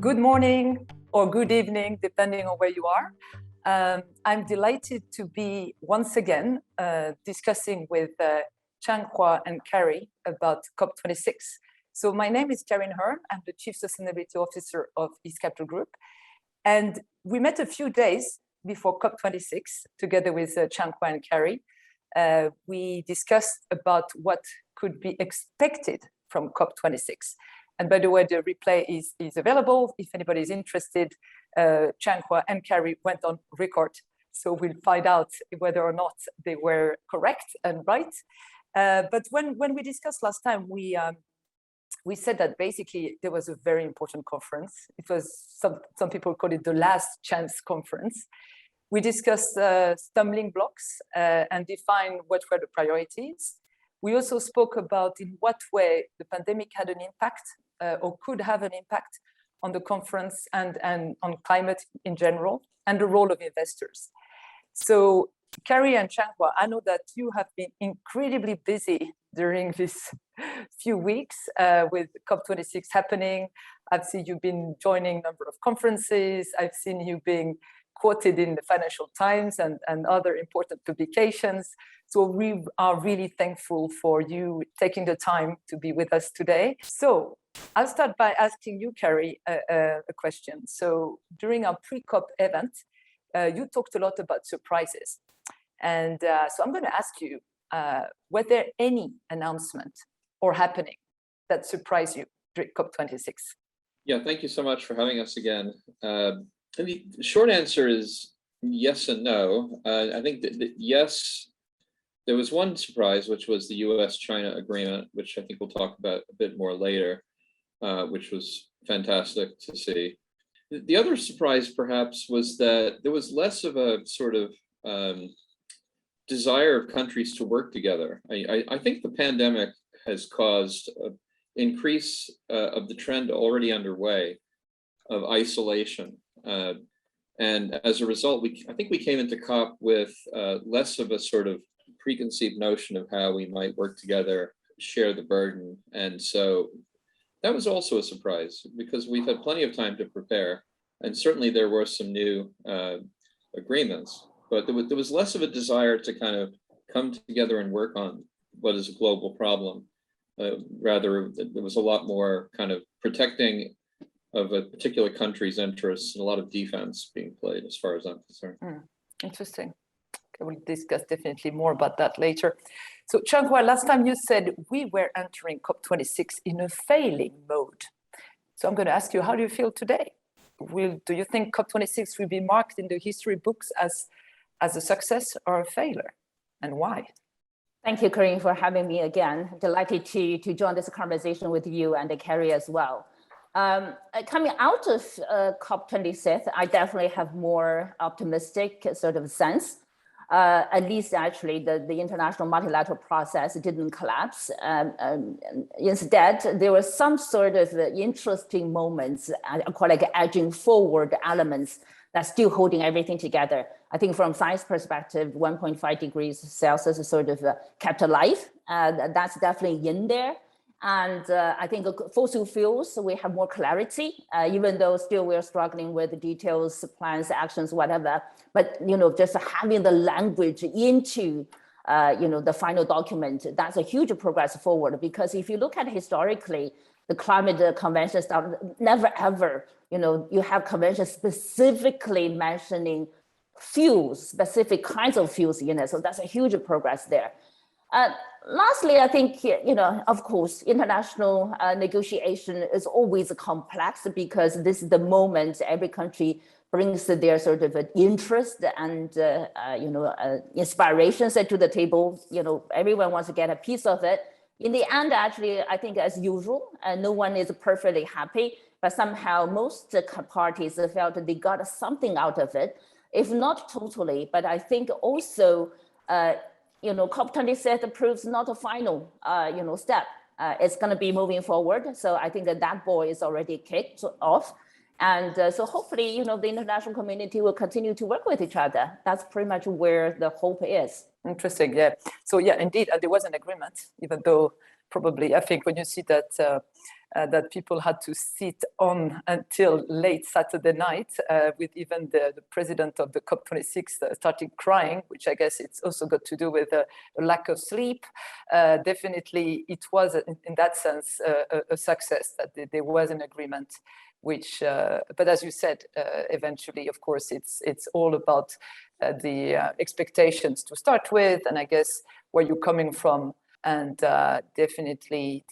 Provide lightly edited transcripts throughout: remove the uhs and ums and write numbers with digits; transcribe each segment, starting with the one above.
Good morning or good evening, depending on where you are. I'm delighted to be once again discussing with Changhua and Cary about COP26. So my name is Karine Hirn. I'm the Chief Sustainability Officer of East Capital Group. And we met a few days before COP26 together with Changhua and Cary. We discussed about what could be expected from COP26. And by the way, the replay is available. If anybody is interested, Changhua and Cary went on record. So we'll find out whether or not they were correct and right. But when we discussed last time, we said that basically there was a very important conference. It was, some people call it the last chance conference. We discussed stumbling blocks and defined what were the priorities. We also spoke about in what way the pandemic had an impact or could have an impact on the conference and on climate in general, and the role of investors. So Cary and Changhua, I know that you have been incredibly busy during these few weeks with COP26 happening. I've seen you've been joining a number of conferences. I've seen you being quoted in the Financial Times and other important publications. So we are really thankful for you taking the time to be with us today. So I'll start by asking you, Cary, a question. So during our pre-COP event, you talked a lot about surprises. And so I'm going to ask you, were there any announcement or happening that surprised you during COP26? Yeah, thank you so much for having us again. The short answer is yes and no. I think that yes, there was one surprise, which was the US-China agreement, which I think we'll talk about a bit more later, which was fantastic to see. The other surprise, perhaps, was that there was less of a sort of desire of countries to work together. I think the pandemic has caused an increase of the trend already underway of isolation. And as a result, I think we came into COP with less of a sort of preconceived notion of how we might work together, share the burden. And so that was also a surprise because we've had plenty of time to prepare. And certainly there were some new agreements, but there was less of a desire to kind of come together and work on what is a global problem. Rather, there was a lot more kind of protecting of a particular country's interests and a lot of defense being played, as far as I'm concerned. Interesting. Okay, we'll discuss definitely more about that later. So Changhua, last time you said we were entering COP26 in a failing mode. So I'm going to ask you, how do you feel today? Do you think COP26 will be marked in the history books as a success or a failure, and why? Thank you, Karine, for having me again. Delighted to join this conversation with you and Cary as well. Coming out of COP26, I definitely have more optimistic sort of sense. At least actually the international multilateral process didn't collapse. Instead, there were some sort of interesting moments, I call it edging forward elements that's still holding everything together. I think from science perspective, 1.5 degrees Celsius is sort of kept alive. That's definitely in there. And I think fossil fuels, we have more clarity, even though still we're struggling with the details, plans, actions, whatever. But, just having the language into, the final document, that's a huge progress forward. Because if you look at historically, the climate convention started, never ever, you have conventions specifically mentioning fuels, specific kinds of fuels in it. So that's a huge progress there. Lastly, I think, of course, international negotiation is always complex because this is the moment every country brings their sort of interest and, inspirations to the table. Everyone wants to get a piece of it. In the end, actually, I think as usual, no one is perfectly happy, but somehow most parties felt that they got something out of it, if not totally, but I think also, COP26 proves not a final, step. It's going to be moving forward. So I think that ball is already kicked off. And so hopefully, the international community will continue to work with each other. That's pretty much where the hope is. Interesting, yeah. So yeah, indeed, there was an agreement, even though probably, I think when you see that that people had to sit on until late Saturday night, with even the president of the COP26 started crying, which I guess it's also got to do with a lack of sleep. Definitely, it was, in that sense, a success that there was an agreement, which, but as you said, eventually, of course, it's all about the expectations to start with, and I guess where you're coming from, and definitely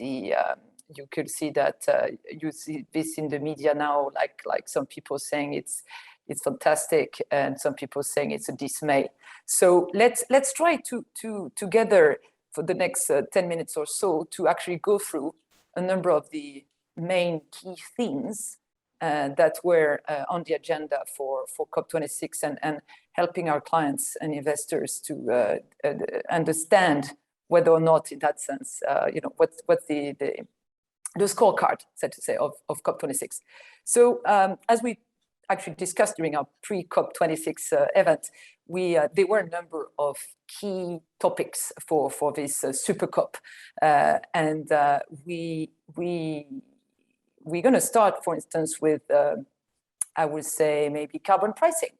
you could see that you see this in the media now, like some people saying it's fantastic, and some people saying it's a dismay. So let's try to together for the next 10 minutes or so to actually go through a number of the main key themes that were on the agenda for COP26, and helping our clients and investors to understand whether or not, in that sense, what's the scorecard, so to say, of COP26. So as we actually discussed during our pre-COP26 event, there were a number of key topics for this super COP, and we're going to start, for instance, with I would say maybe carbon pricing.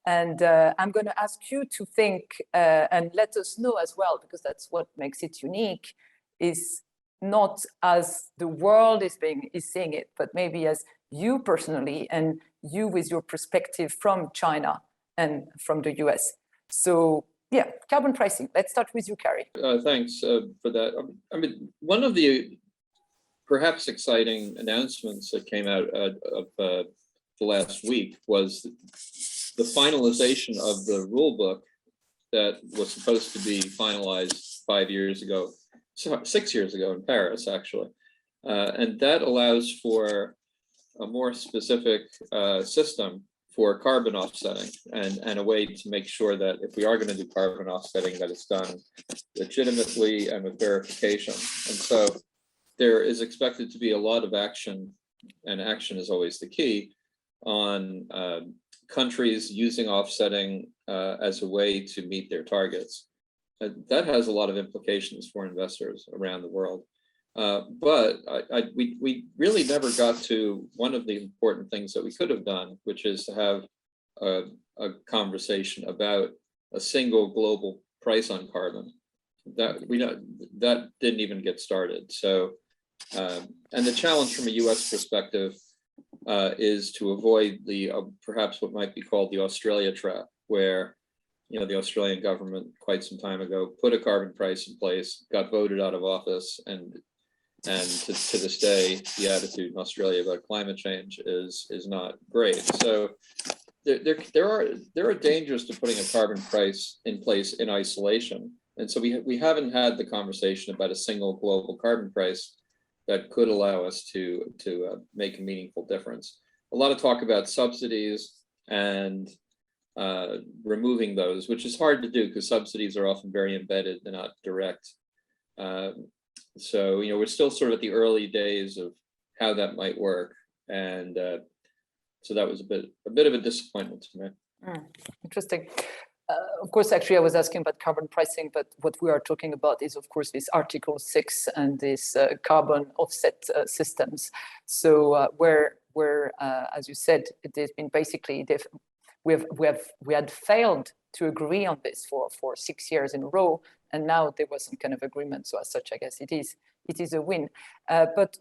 And I'm going to ask you to think and let us know as well, because that's what makes it unique, is not as the world is seeing it, but maybe as you personally and you with your perspective from China and from the US. So yeah, carbon pricing. Let's start with you, Cary. Thanks for that. I mean, one of the perhaps exciting announcements that came out of the last week was the finalization of the rule book that was supposed to be finalized 5 years ago, 6 years ago in Paris, actually. And that allows for a more specific system for carbon offsetting, and a way to make sure that if we are going to do carbon offsetting, that it's done legitimately and with verification. And so there is expected to be a lot of action, and action is always the key, on countries using offsetting as a way to meet their targets. That has a lot of implications for investors around the world. But we really never got to one of the important things that we could have done, which is to have a conversation about a single global price on carbon. That didn't even get started. So, and the challenge from a US perspective is to avoid the perhaps what might be called the Australia trap, where the Australian government quite some time ago put a carbon price in place, got voted out of office, and to this day, the attitude in Australia about climate change is not great. So there are dangers to putting a carbon price in place in isolation, and so we haven't had the conversation about a single global carbon price that could allow us to make a meaningful difference. A lot of talk about subsidies and removing those, which is hard to do because subsidies are often very embedded, they're not direct. So we're still sort of at the early days of how that might work, and so that was a bit of a disappointment to me. Interesting. Of course, actually, I was asking about carbon pricing, but what we are talking about is, of course, this Article 6 and this carbon offset systems. So where as you said, it has been basically we had failed to agree on this for 6 years in a row, and now there was some kind of agreement. So as such, I guess it is a win. But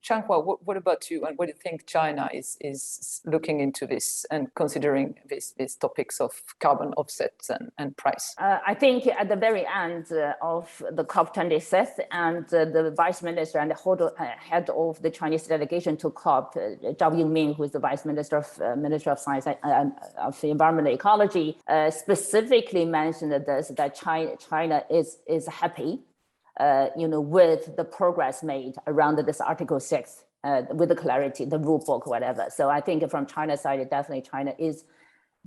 Changhua, what about you, and what do you think China is looking into this and considering these topics of carbon offsets and price? I think at the very end of the COP26, and the vice minister and the head of the Chinese delegation to COP, Zhao Yingming, who is the vice minister of Science and of the Environment and Ecology, specifically mentioned this, that China is happy with the progress made around this Article 6, with the clarity, the rule book, whatever. So I think from China's side, definitely China is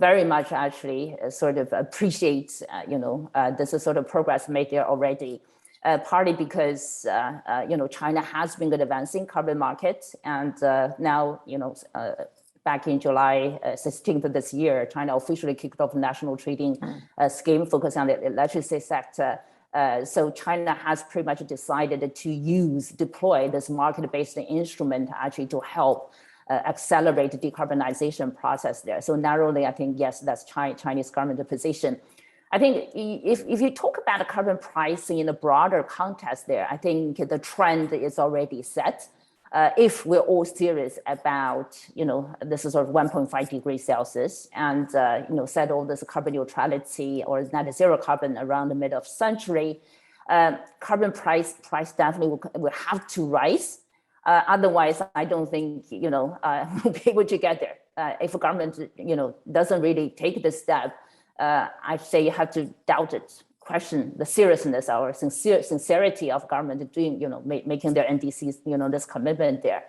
very much actually sort of appreciates, this is sort of progress made there already. Partly because, China has been advancing carbon market, and now, back in July 16th of this year, China officially kicked off a national trading scheme focused on the electricity sector. So China has pretty much decided to deploy this market-based instrument actually to help accelerate the decarbonization process there. So narrowly, I think, yes, that's Chinese government position. I think if you talk about the carbon pricing in a broader context there, I think the trend is already set. If we're all serious about, this is sort of 1.5 degrees Celsius and, set all this carbon neutrality or net zero carbon around the middle of century, carbon price definitely will have to rise. Otherwise, I don't think, we'll be able to get there. If a government, doesn't really take this step, I'd say you have to doubt it, question the seriousness or sincerity of government doing, making their NDCs, this commitment there.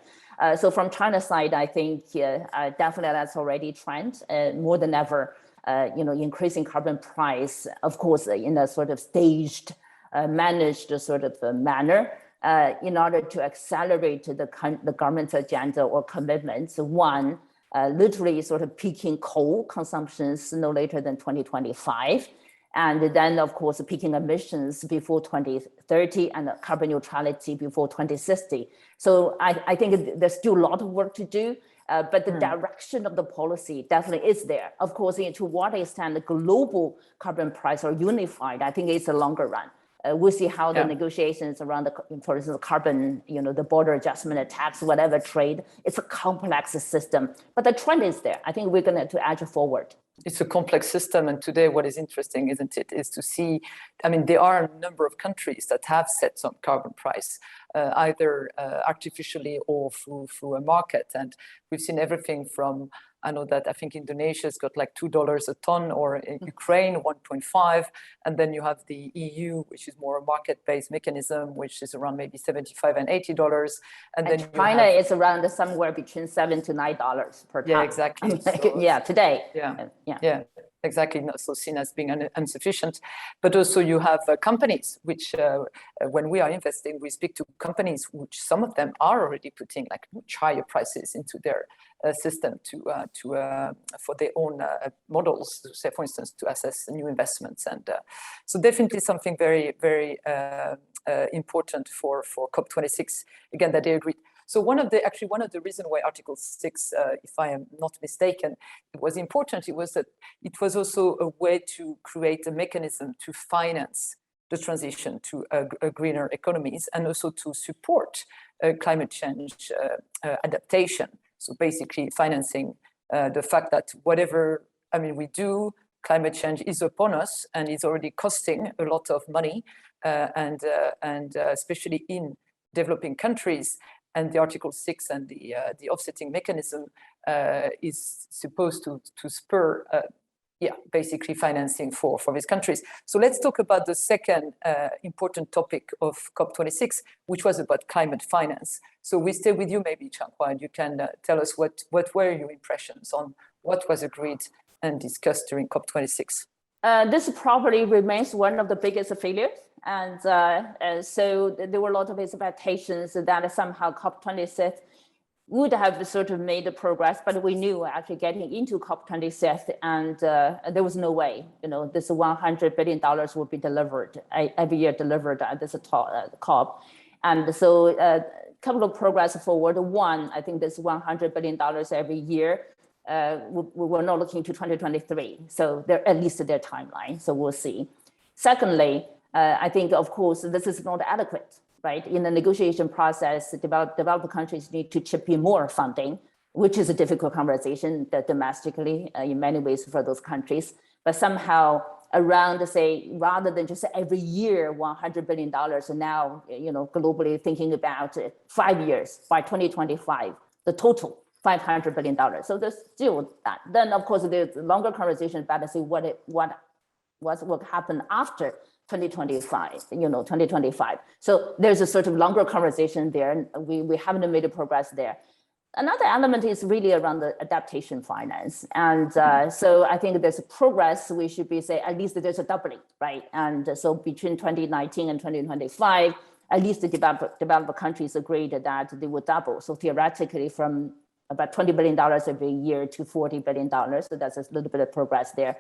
So from China's side, I think definitely that's already trend more than ever, increasing carbon price, of course, in a sort of staged, managed sort of manner in order to accelerate the government's agenda or commitments. One, literally sort of peaking coal consumptions no later than 2025. And then, of course, peaking emissions before 2030 and carbon neutrality before 2060. So I think there's still a lot of work to do, but the direction of the policy definitely is there. Of course, to what extent the global carbon price are unified, I think it's a longer run. We'll see how the negotiations around for instance, carbon, the border adjustment tax, whatever trade, it's a complex system, but the trend is there. I think we're going to edge forward. It's a complex system. And today what is interesting, isn't it, is to see, there are a number of countries that have set some carbon price, either artificially or through a market. And we've seen everything from, I think Indonesia's got like $2 a ton, or in Ukraine 1.5, and then you have the EU, which is more a market-based mechanism, which is around maybe $75 and $80, and then China is around somewhere between $7 to $9 per ton. Yeah, exactly. Today. Yeah, exactly. Not so seen as being insufficient, but also you have companies which, when we are investing, we speak to companies which some of them are already putting like much higher prices into their system for their own models, to say, for instance, to assess new investments. And so definitely something very, very important for COP26, again, that they agreed. So one of the reasons why Article 6, if I am not mistaken, it was important, it was that it was also a way to create a mechanism to finance the transition to a greener economies and also to support climate change adaptation. So basically financing the fact that whatever, we do, climate change is upon us and is already costing a lot of money, and especially in developing countries. And the Article 6 and the offsetting mechanism is supposed to spur, basically financing for these countries. So let's talk about the second important topic of COP26, which was about climate finance. So we stay with you, maybe, Changhua, and you can tell us what were your impressions on what was agreed and discussed during COP26. This probably remains one of the biggest failures. And so there were a lot of expectations that somehow COP26 would have sort of made the progress, but we knew actually getting into COP26 and there was no way, this $100 billion would be delivered, every year delivered at this COP. And so a couple of progress forward. One, I think this $100 billion every year, we were not looking to 2023. So they're at least their timeline, so we'll see. Secondly, I think, of course, this is not adequate, right? In the negotiation process, developed countries need to chip in more funding, which is a difficult conversation domestically in many ways for those countries. But somehow around, say, rather than just every year, $100 billion, and now, globally thinking about 5 years, by 2025, the total $500 billion. So there's still that. Then, of course, there's a longer conversation about to see what will happen after 2025. So there's a sort of longer conversation there, and we haven't made a progress there. Another element is really around the adaptation finance. And so I think there's a progress, we should be say, at least there's a doubling, right? And so between 2019 and 2025, at least the developed countries agreed that they would double. So theoretically from about $20 billion every year to $40 billion. So that's a little bit of progress there.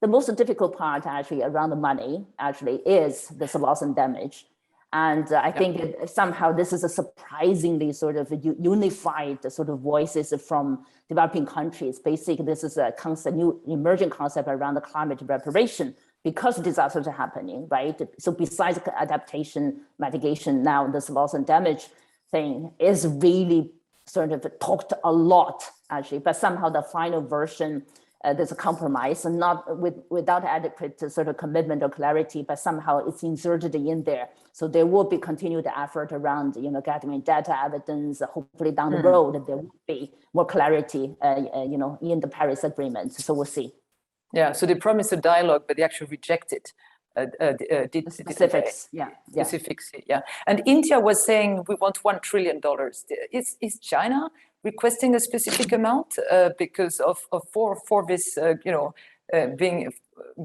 the most difficult part actually around the money actually is this loss and damage. And I think somehow this is a surprisingly sort of unified sort of voices from developing countries. Basically, this is a concept, new emerging concept around the climate reparation because disasters are happening, right? So besides adaptation, mitigation, now this loss and damage thing is really sort of talked a lot actually, but somehow the final version, there's a compromise and not without adequate sort of commitment or clarity, but somehow it's inserted in there. So there will be continued effort around, gathering data evidence. Hopefully down the road, there will be more clarity, in the Paris Agreement. So we'll see. Yeah, so they promised a dialogue, but they actually rejected specifics. Specifics, yeah. And India was saying we want $1 trillion. Is China requesting a specific amount because of for this,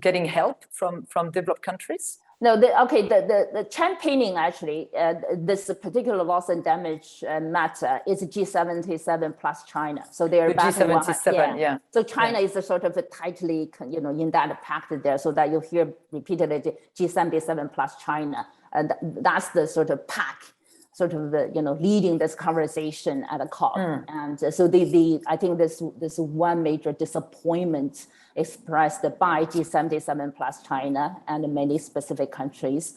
getting help from developed countries? No, the championing actually, this particular loss and damage matter is G77 plus China. So they're the G77, yeah. So China is a sort of a tightly, in that pact there, so that you hear repeatedly G77 plus China, and that's the sort of pack, sort of leading this conversation at a COP. And so I think this one major disappointment expressed by G77 plus China and many specific countries,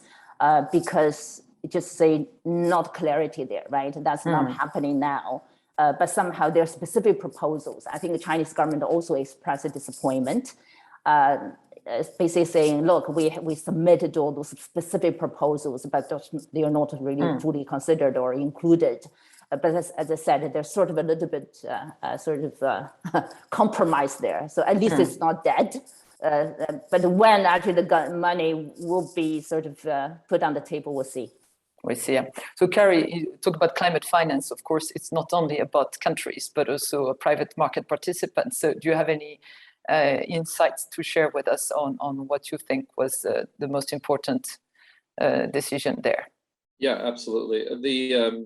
because just say not clarity there, right? That's not happening now. But somehow there are specific proposals. I think the Chinese government also expressed a disappointment, basically saying, look, we submitted all those specific proposals, but they are not really fully considered or included. But as I said, there's sort of a little bit compromise there. So at least it's not dead. But when actually the money will be sort of put on the table, we'll see. We see. Yeah. So, Cary, you talk about climate finance. Of course, it's not only about countries, but also private market participants. So, do you have any insights to share with us on what you think was the most important decision there? Yeah, absolutely. The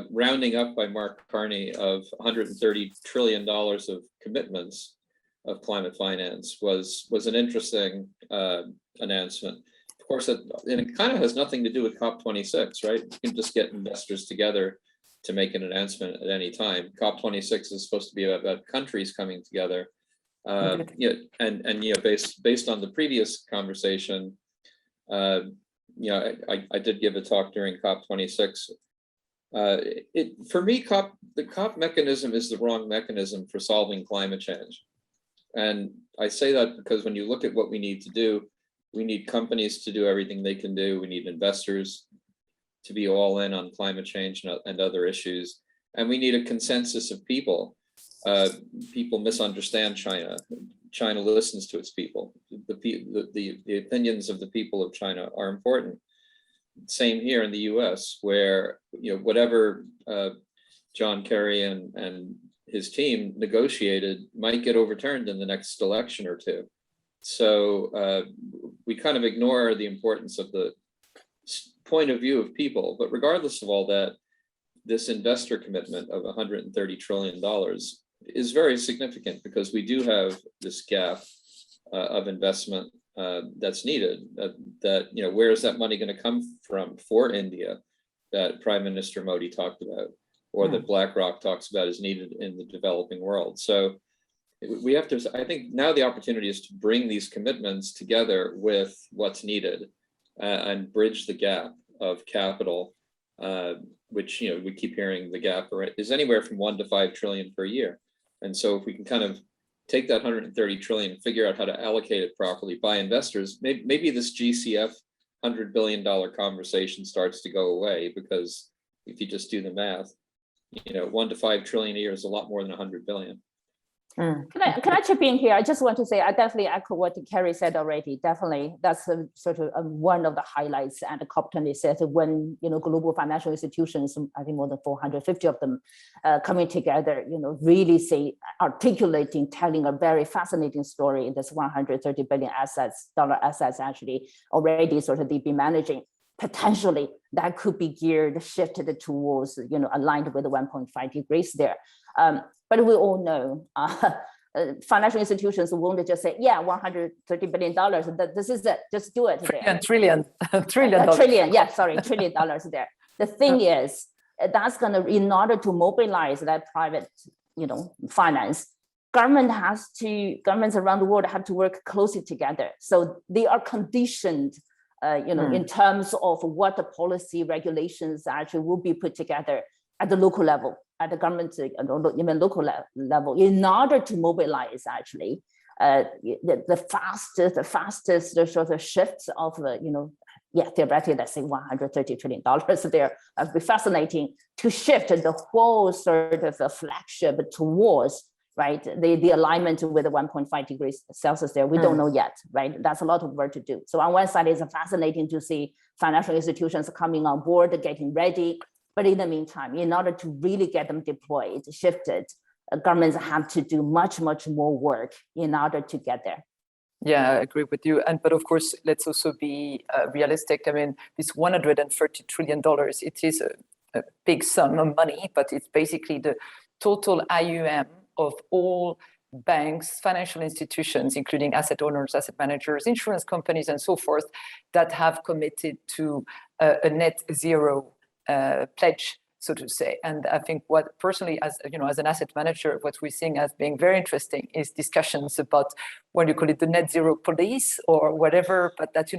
rounding up by Mark Carney of $130 trillion of commitments of climate finance was an interesting announcement. Of course, and it kind of has nothing to do with COP26, right? You can just get investors together to make an announcement at any time. COP26 is supposed to be about countries coming together. Based on the previous conversation, I did give a talk during COP26. For me, the COP mechanism is the wrong mechanism for solving climate change. And I say that because when you look at what we need to do, we need companies to do everything they can do. We need investors to be all in on climate change and other issues. And we need a consensus of people. People misunderstand China. China listens to its people. The opinions of the people of China are important. Same here in the US, where whatever John Kerry and his team negotiated might get overturned in the next election or two. So we kind of ignore the importance of the point of view of people. But regardless of all that, this investor commitment of $130 trillion is very significant because we do have this gap of investment that's needed. Where is that money going to come from for India that Prime Minister Modi talked about, or that BlackRock talks about is needed in the developing world? So we have to, I think now the opportunity is to bring these commitments together with what's needed and bridge the gap of capital, which we keep hearing the gap is anywhere from 1 to 5 trillion per year. And so if we can kind of take that 130 trillion, figure out how to allocate it properly by investors, maybe this GCF $100 billion conversation starts to go away, because if you just do the math, 1 to 5 trillion a year is a lot more than 100 billion. Can I chip in here? I just want to say I definitely echo what Cary said already. Definitely, that's sort of one of the highlights at the COP26 when global financial institutions, I think more than 450 of them, coming together, really articulating, telling a very fascinating story. This 130 billion dollar assets actually already sort of they've been managing. Potentially, that could be geared, shifted towards aligned with the 1.5 degrees there. But we all know financial institutions won't just say, yeah, $130 billion, this is it, just do it. Trillion trillion, yeah, sorry, $1 trillion there. The thing is, that's going to, in order to mobilize that private, finance, governments around the world have to work closely together. So they are conditioned, in terms of what the policy regulations actually will be put together at the local level, at the government, even local level, in order to mobilize actually the fastest sort of shift of theoretically, let's say $130 trillion there. It'd be fascinating to shift the whole sort of flagship towards, right, the alignment with the 1.5 degrees Celsius there. We don't know yet, right? That's a lot of work to do. So on one side, it's fascinating to see financial institutions coming on board, getting ready. But in the meantime, in order to really get them deployed, shifted, governments have to do much, much more work in order to get there. Yeah, I agree with you. But of course, let's also be realistic. I mean, this $130 trillion, it is a big sum of money, but it's basically the total IUM of all banks, financial institutions, including asset owners, asset managers, insurance companies, and so forth, that have committed to a net zero pledge, so to say. And I think what personally, as an asset manager, what we're seeing as being very interesting is discussions about, what do you call it, the net zero police or whatever, but that,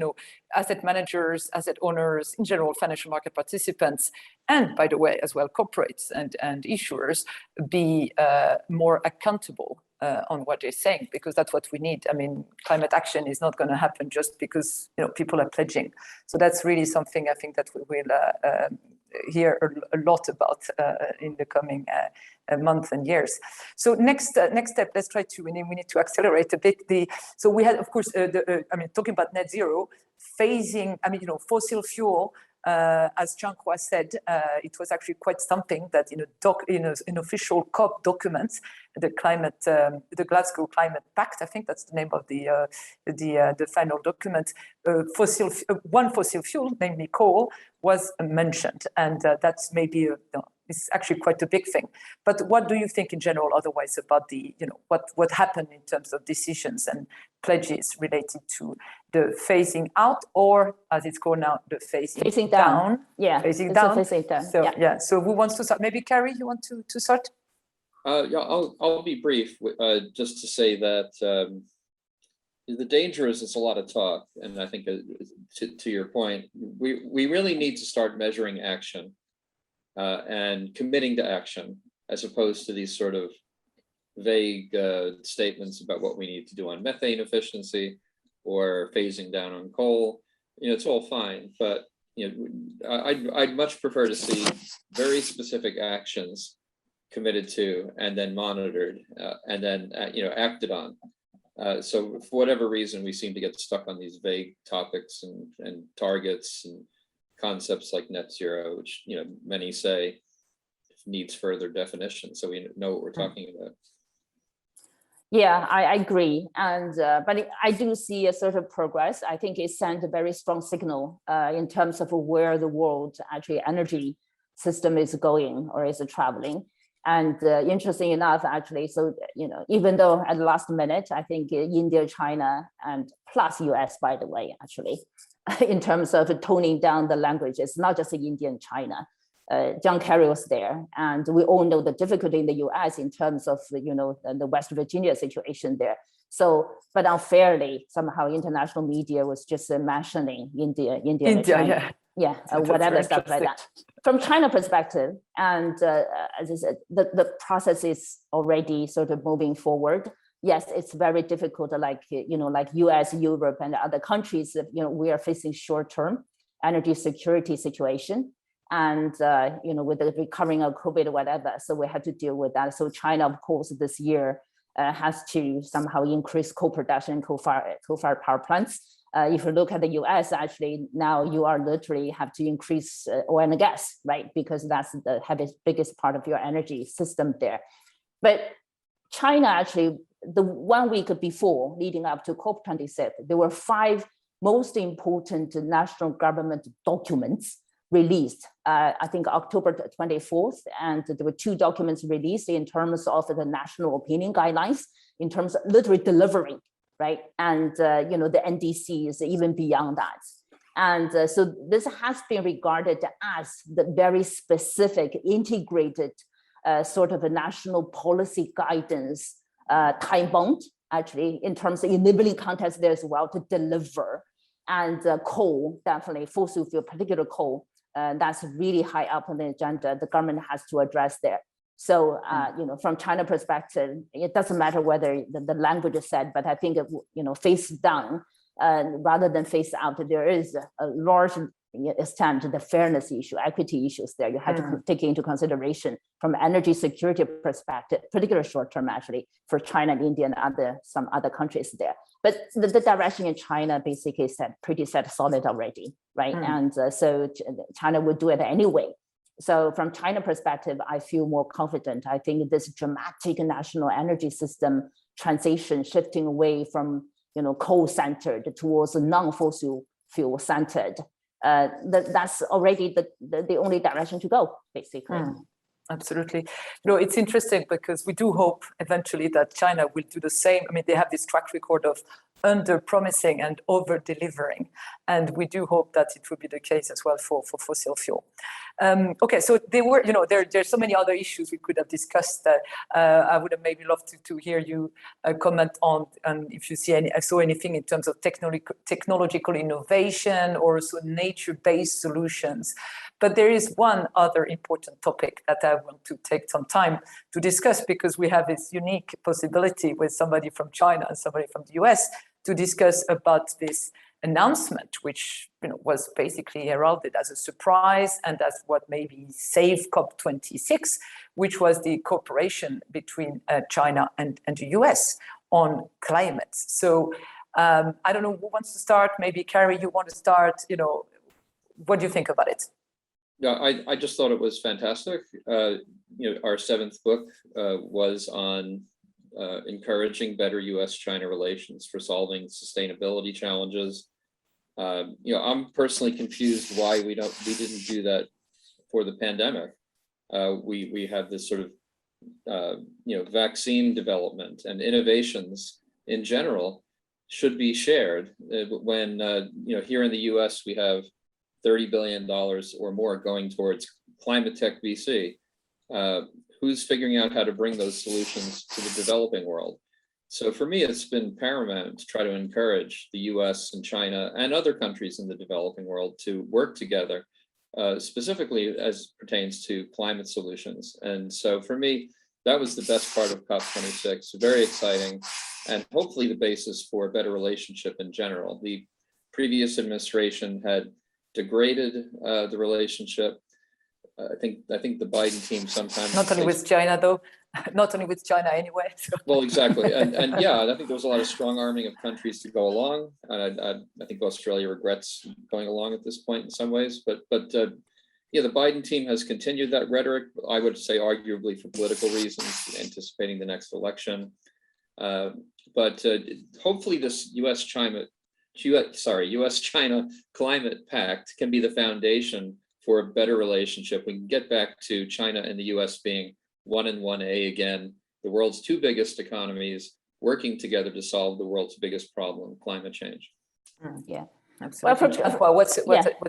asset managers, asset owners, in general, financial market participants, and by the way, as well, corporates and issuers be more accountable on what they're saying, because that's what we need. I mean, climate action is not going to happen just because people are pledging. So that's really something I think that we will hear a lot about in the coming months and years. So next step, let's try to. We need to accelerate a bit. So we had, of course, talking about net zero, phasing. Fossil fuel. As Changhua said, it was actually quite something that in official COP documents, the Glasgow Climate Pact, I think that's the name of the final document. One fossil fuel, namely coal, was mentioned, and that's maybe it's actually quite a big thing. But what do you think in general, otherwise, about what happened in terms of decisions and pledges related to the phasing out, or as it's called now, the phasing down? Yeah, phasing down. Phasing down. So yeah. So who wants to start? Maybe Cary, you want to start? Yeah, I'll be brief. Just to say that the danger is it's a lot of talk, and I think to your point, we really need to start measuring action and committing to action, as opposed to these sort of vague statements about what we need to do on methane efficiency or phasing down on coal. It's all fine, but I'd much prefer to see very specific actions committed to and then monitored and then acted on. So for whatever reason, we seem to get stuck on these vague topics and targets and concepts like net zero, which many say needs further definition, so we know what we're talking about. Yeah, I agree, and but I do see a sort of progress. I think it sent a very strong signal in terms of where the world actually energy system is going or is traveling. And interesting enough, actually, so even though at the last minute, I think India, China, and plus US, by the way, actually, in terms of toning down the language, it's not just India and China. John Kerry was there, and we all know the difficulty in the US in terms of the West Virginia situation there. So, but unfairly, somehow international media was just mentioning India, China. Yeah, whatever stuff like that. From China perspective, and as I said, the process is already sort of moving forward. Yes, it's very difficult, like US, Europe, and other countries. We are facing short-term energy security situation, and with the recovering of COVID or whatever, so we had to deal with that. So China, of course, this year has to somehow increase co-production, coal-fired power plants. If you look at the US, actually, now you are literally have to increase oil and gas, right? Because that's the biggest part of your energy system there. But China, actually, the 1 week before, leading up to COP26, there were 5 most important national government documents released, I think October 24th, and there were 2 documents released in terms of the national opinion guidelines, in terms of literally delivering, right? And, the NDC is even beyond that. And so this has been regarded as the very specific integrated sort of a national policy guidance, time bound, actually, in terms of enabling context there as well to deliver. And coal, definitely fossil fuel, particular coal, that's really high up on the agenda. The government has to address there. So, from China perspective, it doesn't matter whether the language is said, but I think, face down rather than face out, there is a large extent the fairness issue, equity issues there. You have to take into consideration from energy security perspective, particularly short term, actually, for China and India and some other countries there. But the direction in China basically pretty set solid already, right? And so China would do it anyway. So from China perspective, I feel more confident. I think this dramatic national energy system transition, shifting away from coal-centered towards non-fossil fuel-centered, that's already the only direction to go, basically. Absolutely. It's interesting because we do hope eventually that China will do the same. I mean, they have this track record of under-promising and over-delivering. And we do hope that it will be the case as well for fossil fuel. Okay, so there were, there's so many other issues we could have discussed. I would have maybe loved to hear you comment on if you saw anything in terms of technological innovation or also nature-based solutions. But there is one other important topic that I want to take some time to discuss, because we have this unique possibility with somebody from China and somebody from the US to discuss about this announcement, which was basically heralded as a surprise and as what maybe saved COP26, which was the cooperation between China and the US on climate. So I don't know who wants to start. Maybe Cary, you want to start. What do you think about it? Yeah, I just thought it was fantastic. Our 7th book was on encouraging better US-China relations for solving sustainability challenges. I'm personally confused why we didn't do that for the pandemic. We have this sort of vaccine development and innovations in general should be shared. When here in the US we have $30 billion or more going towards climate tech VC. Who's figuring out how to bring those solutions to the developing world? So for me, it's been paramount to try to encourage the US and China and other countries in the developing world to work together, specifically as pertains to climate solutions. And so for me, that was the best part of COP26, very exciting, and hopefully the basis for a better relationship in general. The previous administration had degraded the relationship. I think the Biden team sometimes not only with China though, not only with China anyway. So. Well, exactly, and yeah, I think there was a lot of strong arming of countries to go along, and I think Australia regrets going along at this point in some ways. But yeah, the Biden team has continued that rhetoric. I would say arguably for political reasons, anticipating the next election. But hopefully, this US-China climate pact can be the foundation for a better relationship. We can get back to China and the US being 1 and 1A again, the world's 2 biggest economies working together to solve the world's biggest problem, climate change. Yeah, absolutely. Well, what's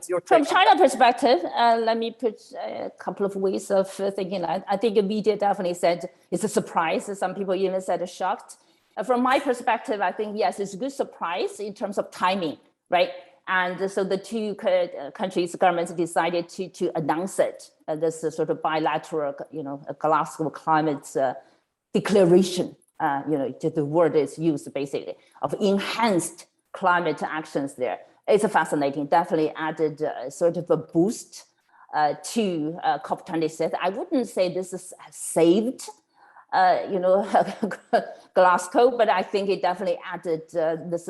your take? From China perspective, let me put a couple of ways of thinking. I think the media definitely said it's a surprise. Some people even said shocked. From my perspective, I think, yes, it's a good surprise in terms of timing, right? And so the 2 countries' governments decided to announce it, this sort of bilateral, a Glasgow climate declaration, the word is used basically, of enhanced climate actions there. It's fascinating, definitely added sort of a boost to COP26. I wouldn't say this is saved Glasgow, but I think it definitely added this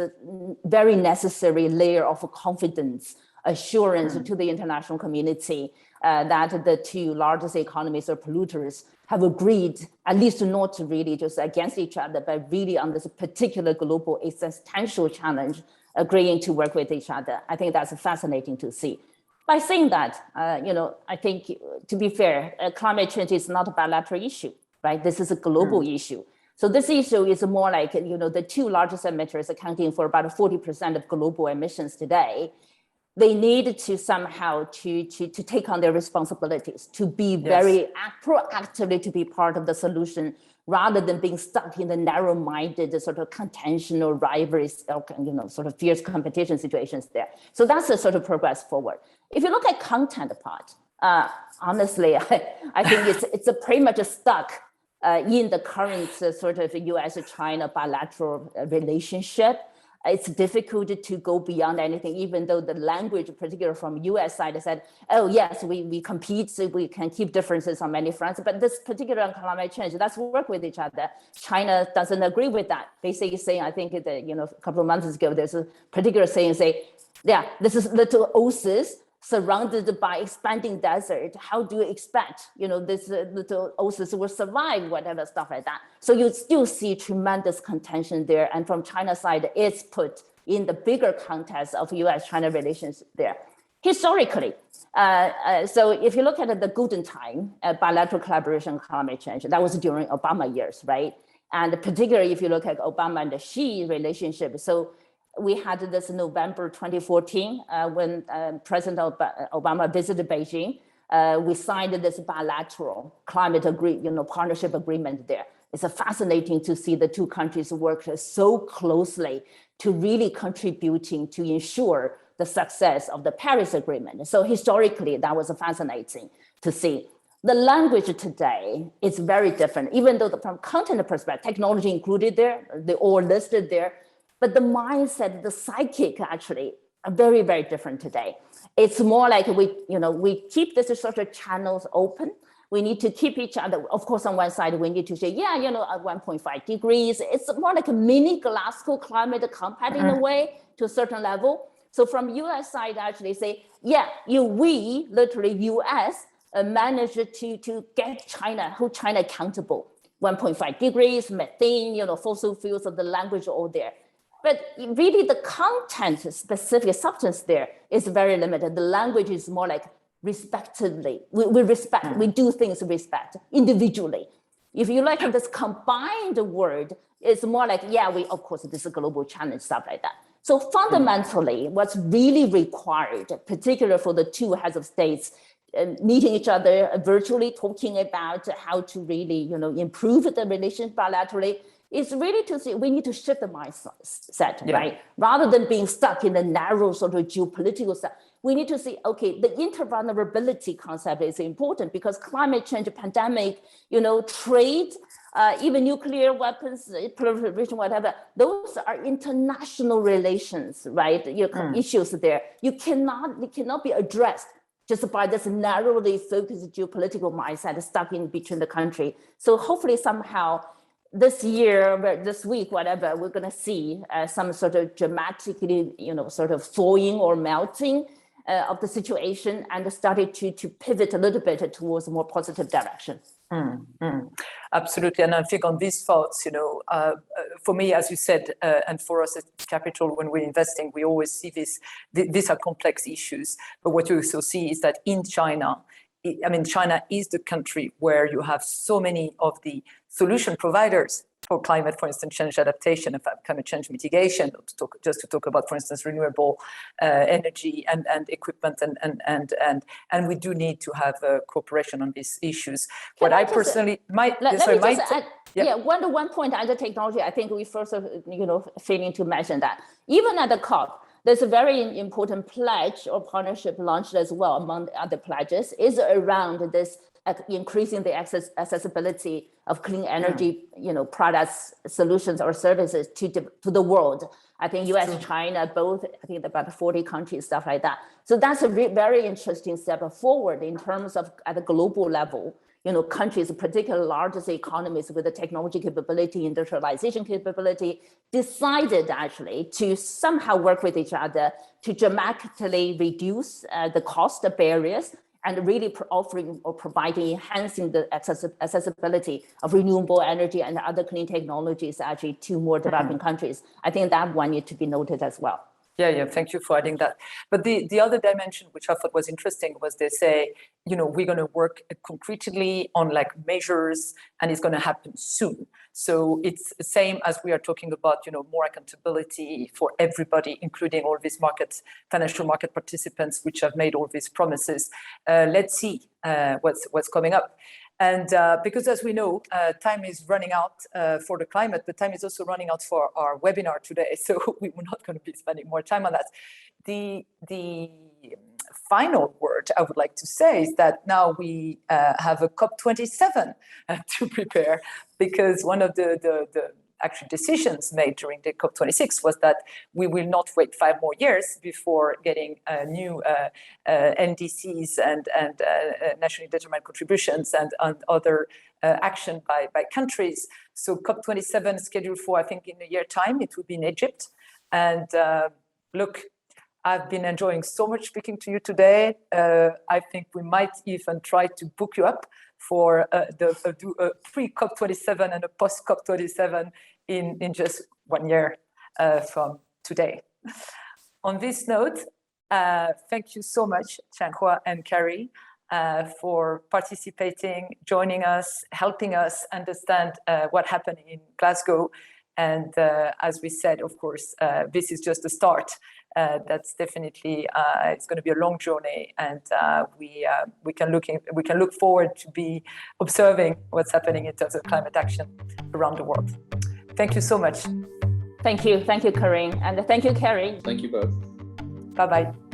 very necessary layer of confidence, assurance to the international community that the 2 largest economies or polluters have agreed, at least not really just against each other, but really on this particular global existential challenge, agreeing to work with each other. I think that's fascinating to see. By saying that, I think, to be fair, climate change is not a bilateral issue, right? This is a global issue. So this issue is more like, the two largest emitters accounting for about 40% of global emissions today. They need to somehow to take on their responsibilities, to be very proactively to be part of the solution, rather than being stuck in the narrow-minded sort of contention or rivalries, or, sort of fierce competition situations there. So that's the sort of progress forward. If you look at content part, honestly, I think it's pretty much stuck in the current sort of US-China bilateral relationship. It's difficult to go beyond anything, even though the language, particularly from US side, said, oh yes, we compete, so we can keep differences on many fronts, but this particular on climate change, let's work with each other. China doesn't agree with that. Basically saying, I think that, a couple of months ago, there's a particular saying, this is little oasis surrounded by expanding desert. How do you expect, this little oasis will survive, whatever stuff like that. So you still see tremendous contention there. And from China's side, it's put in the bigger context of US-China relations there. Historically, so if you look at the golden time, bilateral collaboration on climate change, that was during Obama years, right? And particularly if you look at Obama and the Xi relationship, so we had this November 2014 when President Obama visited Beijing. We signed this bilateral climate partnership agreement there. It's fascinating to see the two countries work so closely to really contributing to ensure the success of the Paris Agreement. So historically, that was fascinating to see. The language today is very different, even though from content perspective, technology included there, they all listed there. But the mindset, the psychic actually are very, very different today. It's more like we keep this sort of channels open. We need to keep each other, of course, on one side, we need to say, at 1.5 degrees, it's more like a mini Glasgow climate compact in a way to a certain level. So from US side, actually say, we, literally US, managed to get hold China accountable. 1.5 degrees, methane, fossil fuels, of the language all there. But really the content specific substance there is very limited. The language is more like respectively. We respect, we do things respect individually. If you like this combined word, it's more like, of course, this is a global challenge, stuff like that. So fundamentally, what's really required, particularly for the two heads of states, meeting each other virtually, talking about how to really, improve the relations bilaterally, is really to see, we need to shift the mindset, right? Rather than being stuck in the narrow sort of geopolitical stuff, we need to see, okay, the intervulnerability concept is important because climate change, pandemic, trade, even nuclear weapons, proliferation, whatever, those are international relations, right? Issues there. It cannot be addressed just by this narrowly focused geopolitical mindset stuck in between the country. So hopefully somehow this year, this week, whatever, we're going to see some sort of dramatically, sort of thawing or melting of the situation and started to pivot a little bit towards a more positive direction. Absolutely. And I think on these thoughts, for me, as you said, and for us at Capital, when we're investing, we always see these are complex issues. But what you also see is that in China, China is the country where you have so many of the solution providers for climate, for instance, change adaptation and climate change mitigation, just to talk about, for instance, renewable energy and equipment, and we do need to have cooperation on these issues. What I personally might, one point on the technology. I think we first, failing to mention that even at the COP, there's a very important pledge or partnership launched as well among the other pledges is around this increasing the accessibility of clean energy, products, solutions, or services to the world. I think US, China, both, I think about 40 countries, stuff like that. So that's a very interesting step forward in terms of at a global level, countries, particularly largest economies with the technology capability, industrialization capability, decided actually to somehow work with each other to dramatically reduce the cost barriers and really offering or providing, enhancing the accessibility of renewable energy and other clean technologies actually to more developing countries. I think that one needs to be noted as well. Yeah, thank you for adding that. But the other dimension, which I thought was interesting, was they say, we're going to work concretely on like measures, and it's going to happen soon. So it's the same as we are talking about, more accountability for everybody, including all these financial market participants, which have made all these promises. Let's see what's coming up. And because as we know, time is running out for the climate, but time is also running out for our webinar today. So we're not going to be spending more time on that. The final word I would like to say is that now we have a COP27 to prepare, because one of the actual decisions made during the COP26 was that we will not wait 5 more years before getting new NDCs and nationally determined contributions and other action by countries. So COP27 is scheduled for, I think, in a year's time. It will be in Egypt. And look, I've been enjoying so much speaking to you today. I think we might even try to book you up for do a pre-COP27 and a post-COP27 in just 1 year from today. On this note, thank you so much, Changhua and Cary, for participating, joining us, helping us understand what happened in Glasgow. And as we said, of course, this is just the start. That's definitely it's going to be a long journey, and we can look forward to be observing what's happening in terms of climate action around the world. Thank you so much. Thank you, Karine, and thank you, Cary. Thank you both. Bye-bye.